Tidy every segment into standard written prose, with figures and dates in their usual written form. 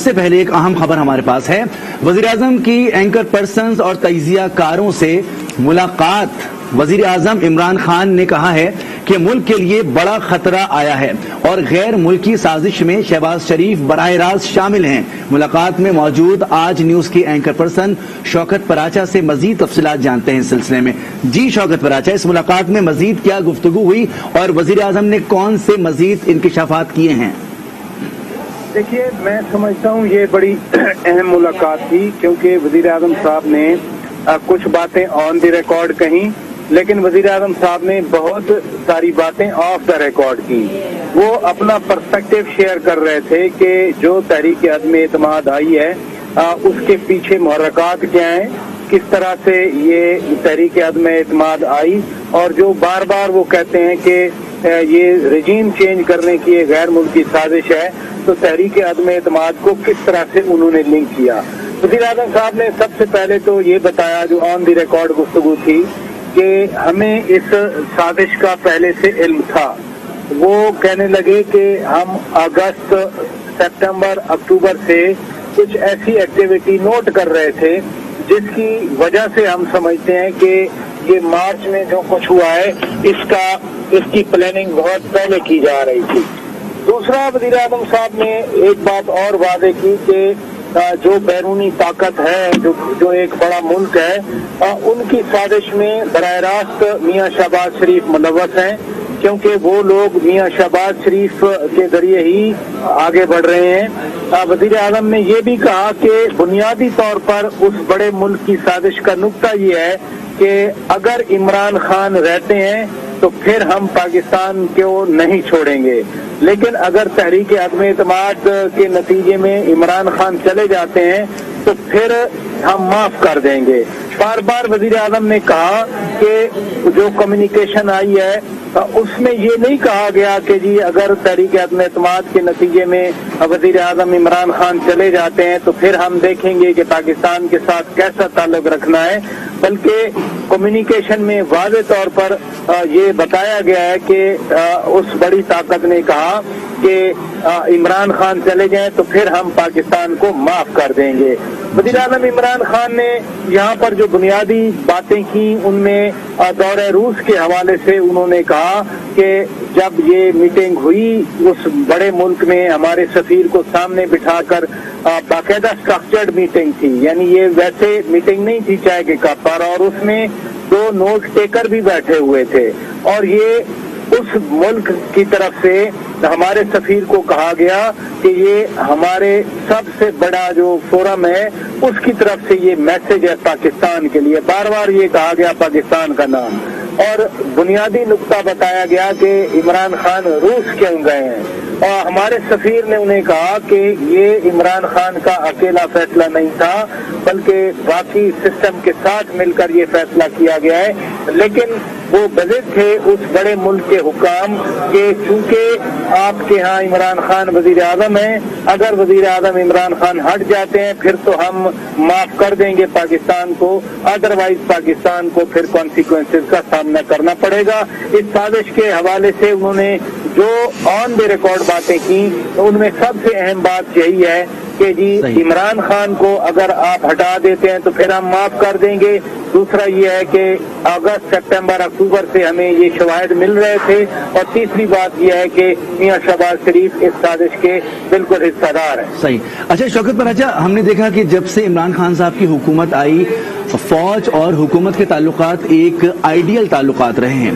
سے پہلے ایک اہم خبر ہمارے پاس ہے۔ وزیر اعظم کی اینکر پرسنز اور تجزیہ کاروں سے ملاقات۔ وزیر اعظم عمران خان نے کہا ہے کہ ملک کے لیے بڑا خطرہ آیا ہے اور غیر ملکی سازش میں شہباز شریف براہ راست شامل ہیں۔ ملاقات میں موجود آج نیوز کی اینکر پرسن شوکت پراچا سے مزید تفصیلات جانتے ہیں اس سلسلے میں۔ جی شوکت پراچا، اس ملاقات میں مزید کیا گفتگو ہوئی اور وزیر اعظم نے کون سے مزید انکشافات کیے ہیں؟ دیکھیے، میں سمجھتا ہوں یہ بڑی اہم ملاقات تھی، کیونکہ وزیر اعظم صاحب نے کچھ باتیں آن دی ریکارڈ کہیں، لیکن وزیر اعظم صاحب نے بہت ساری باتیں آف دا ریکارڈ کی۔ وہ اپنا پرسپیکٹو شیئر کر رہے تھے کہ جو تحریک عدم اعتماد آئی ہے اس کے پیچھے محرکات کیا ہیں، کس طرح سے یہ تحریک عدم اعتماد آئی، اور جو بار بار وہ کہتے ہیں کہ یہ رجیم چینج کرنے کی ایک غیر ملکی سازش ہے، تو تحریک عدم اعتماد کو کس طرح سے انہوں نے لنک کیا۔ وزیر اعظم صاحب نے سب سے پہلے تو یہ بتایا، جو آن دی ریکارڈ گفتگو تھی، کہ ہمیں اس سازش کا پہلے سے علم تھا۔ وہ کہنے لگے کہ ہم اگست، سپتمبر، اکتوبر سے کچھ ایسی ایکٹیویٹی نوٹ کر رہے تھے جس کی وجہ سے ہم سمجھتے ہیں کہ یہ مارچ میں جو کچھ ہوا ہے اس کی پلاننگ بہت پہلے کی جا رہی تھی۔ دوسرا، وزیر اعظم صاحب نے ایک بات اور واضح کی کہ جو بیرونی طاقت ہے، جو ایک بڑا ملک ہے، ان کی سازش میں براہ راست میاں شہباز شریف ملوث ہیں، کیونکہ وہ لوگ میاں شہباز شریف کے ذریعے ہی آگے بڑھ رہے ہیں۔ وزیر اعظم نے یہ بھی کہا کہ بنیادی طور پر اس بڑے ملک کی سازش کا نقطہ یہ ہے کہ اگر عمران خان رہتے ہیں تو پھر ہم پاکستان کو نہیں چھوڑیں گے، لیکن اگر تحریک عدم اعتماد کے نتیجے میں عمران خان چلے جاتے ہیں تو پھر ہم معاف کر دیں گے۔ بار بار وزیر اعظم نے کہا کہ جو کمیونیکیشن آئی ہے اس میں یہ نہیں کہا گیا کہ جی اگر تحریک عدم اعتماد کے نتیجے میں وزیر اعظم عمران خان چلے جاتے ہیں تو پھر ہم دیکھیں گے کہ پاکستان کے ساتھ کیسا تعلق رکھنا ہے، بلکہ کمیونیکیشن میں واضح طور پر یہ بتایا گیا ہے کہ اس بڑی طاقت نے کہا کہ عمران خان چلے جائیں تو پھر ہم پاکستان کو معاف کر دیں گے۔ وزیر اعظم عمران خان نے یہاں پر جو بنیادی باتیں کی ان میں دورہ روس کے حوالے سے انہوں نے کہا کہ جب یہ میٹنگ ہوئی اس بڑے ملک میں ہمارے سفیر کو سامنے بٹھا کر باقاعدہ اسٹرکچرڈ میٹنگ تھی، یعنی یہ ویسے میٹنگ نہیں تھی چائے کے کپ پر، اور اس میں 2 نوٹ ٹیکر بھی بیٹھے ہوئے تھے، اور یہ اس ملک کی طرف سے ہمارے سفیر کو کہا گیا کہ یہ ہمارے سب سے بڑا جو فورم ہے اس کی طرف سے یہ میسج ہے پاکستان کے لیے۔ بار بار یہ کہا گیا پاکستان کا نام، اور بنیادی نقطہ بتایا گیا کہ عمران خان روس کیوں گئے ہیں، اور ہمارے سفیر نے انہیں کہا کہ یہ عمران خان کا اکیلا فیصلہ نہیں تھا، بلکہ باقی سسٹم کے ساتھ مل کر یہ فیصلہ کیا گیا ہے، لیکن وہ بضد تھے اس بڑے ملک کے حکام کہ چونکہ آپ کے ہاں عمران خان وزیر اعظم ہیں، اگر وزیر اعظم عمران خان ہٹ جاتے ہیں پھر تو ہم معاف کر دیں گے پاکستان کو، ادروائز پاکستان کو پھر کانسیکوینسز کا سامنا کرنا پڑے گا۔ اس سازش کے حوالے سے انہوں نے جو آن دی ریکارڈ باتیں کی ان میں سب سے اہم بات یہی ہے کہ جی عمران خان کو اگر آپ ہٹا دیتے ہیں تو پھر ہم معاف کر دیں گے۔ دوسرا یہ ہے کہ اگست، سپتمبر، اکتوبر سے ہمیں یہ شواہد مل رہے تھے، اور تیسری بات یہ ہے کہ میاں شہباز شریف اس سازش کے بالکل حصہ دار ہیں۔ صحیح۔ اچھا شوکت پراچا، ہم نے دیکھا کہ جب سے عمران خان صاحب کی حکومت آئی، فوج اور حکومت کے تعلقات ایک آئیڈیل تعلقات رہے ہیں۔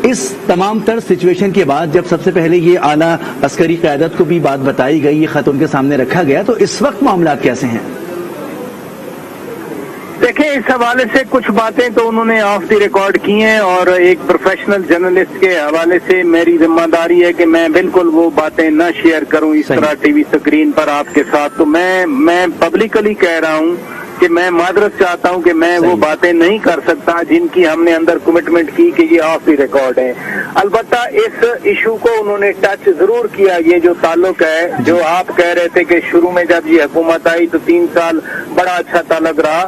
اس تمام تر سچویشن کے بعد جب سب سے پہلے یہ اعلیٰ عسکری قیادت کو بھی بات بتائی گئی، یہ خط ان کے سامنے رکھا گیا، تو اس وقت معاملات کیسے ہیں؟ دیکھیں، اس حوالے سے کچھ باتیں تو انہوں نے آف دی ریکارڈ کی ہیں، اور ایک پروفیشنل جرنلسٹ کے حوالے سے میری ذمہ داری ہے کہ میں بالکل وہ باتیں نہ شیئر کروں اس طرح ٹی وی اسکرین پر آپ کے ساتھ۔ تو میں پبلکلی کہہ رہا ہوں کہ میں معذرت چاہتا ہوں کہ میں وہ باتیں نہیں کر سکتا جن کی ہم نے اندر کمٹمنٹ کی کہ یہ آف دی ریکارڈ ہے۔ البتہ اس ایشو کو انہوں نے ٹچ ضرور کیا، یہ جو تعلق ہے، جو آپ کہہ رہے تھے کہ شروع میں جب یہ حکومت آئی تو 3 سال بڑا اچھا تعلق رہا،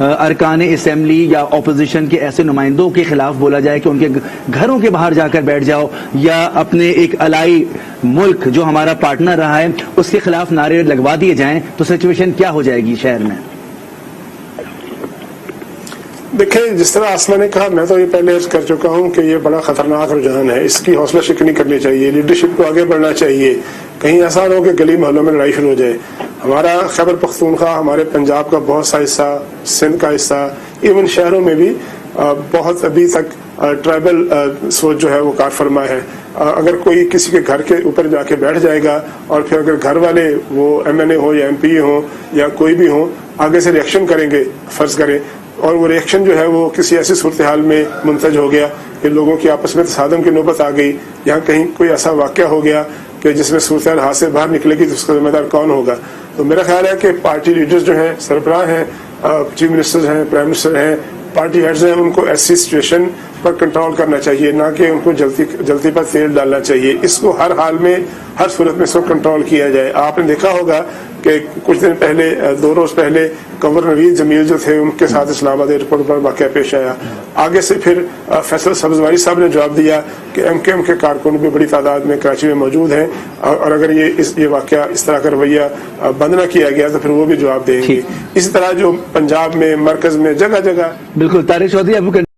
ارکان اسمبلی یا اپوزیشن کے ایسے نمائندوں کے خلاف بولا جائے کہ ان کے گھروں کے باہر جا کر بیٹھ جاؤ، یا اپنے ایک الائی ملک جو ہمارا پارٹنر رہا ہے اس کے خلاف نعرے لگوا دیے جائیں، تو سچویشن کیا ہو جائے گی شہر میں؟ دیکھیں، جس طرح آسما نے کہا، میں تو یہ پہلے عرض کر چکا ہوں کہ یہ بڑا خطرناک رجحان ہے، اس کی حوصلہ شکنی کرنی چاہیے، لیڈرشپ کو آگے بڑھنا چاہیے، کہیں ایسا نہ ہو کہ گلی محلوں میں لڑائی شروع ہو جائے۔ ہمارا خیبر پختونخوا، ہمارے پنجاب کا بہت سا حصہ، سندھ کا حصہ، ایون شہروں میں بھی بہت ابھی تک ٹرائبل سوچ جو ہے وہ کار فرما ہے۔ اگر کوئی کسی کے گھر کے اوپر جا کے بیٹھ جائے گا، اور پھر اگر گھر والے وہ ایم این اے ہو یا ایم پی ہوں یا کوئی بھی ہوں آگے سے ریئیکشن کریں گے، فرض کریں، اور وہ ریئیکشن جو ہے وہ کسی ایسی صورتحال میں منتج ہو گیا کہ لوگوں کی آپس میں تصادم کی نوبت آ گئی، یا کہیں کوئی ایسا واقعہ ہو گیا کہ جس میں صورتحال ہاتھ سے باہر نکلے گی، تو اس کا ذمہ دار کون ہوگا؟ تو میرا خیال ہے کہ پارٹی لیڈرز جو ہیں، سربراہ ہیں، چیف منسٹر ہیں، پرائم منسٹر ہیں، پارٹی ہیڈز ہیں، ان کو ایسی سچویشن پر کنٹرول کرنا چاہیے، نہ کہ ان کو جلدی پر تیل ڈالنا چاہیے۔ اس کو ہر حال میں، ہر صورت میں اس کو کنٹرول کیا جائے۔ آپ نے دیکھا ہوگا کہ کچھ دن پہلے، 2 روز پہلے، گورنر نوید جمیل جو تھے، ان کے ساتھ اسلام آباد ایئرپورٹ پر واقعہ پیش آیا۔ آگے سے پھر فیصل سبزواری صاحب نے جواب دیا کہ ایم کیو ایم کے کارکن بھی بڑی تعداد میں کراچی میں موجود ہیں، اور اگر یہ واقعہ اس طرح کا رویہ بند نہ کیا گیا تو پھر وہ بھی جواب دیں گے۔ اسی طرح جو پنجاب میں، مرکز میں، جگہ جگہ بالکل طارق چودھری،